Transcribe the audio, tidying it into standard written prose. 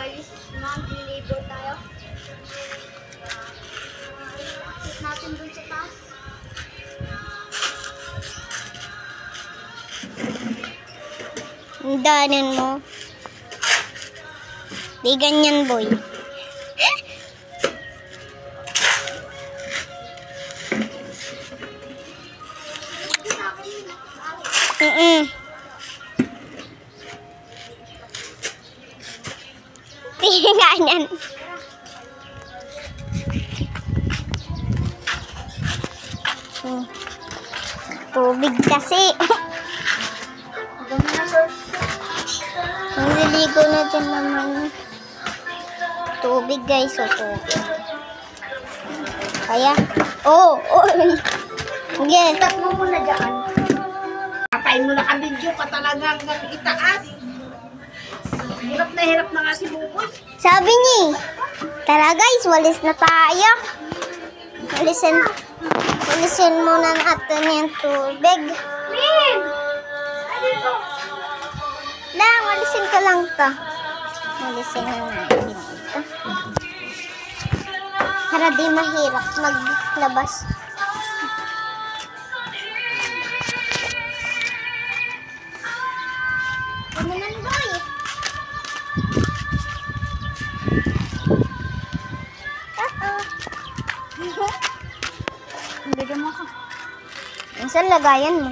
guys, mag-labor tayo. Sit natin dun sa taas. Ang danan mo. Di ganyan, boy. Ganyan. Tubig kasi. Naliligo na dyan naman. Tubig guys, o tubig. Kaya, sige. Stop mo muna dyan. Kapain mo na ka-video ka talaga hanggang itaas. Hirap na nga si Buboy. Sabi niya, tara guys, walis na tayo. Walisin muna natin yung tubig. Min! Ano ito? Lang, walisin ka lang to. Walisin na natin ito. Para di mahirap maglabas. Ano na boy? Hindi ka mo ka. Saan lagayan mo?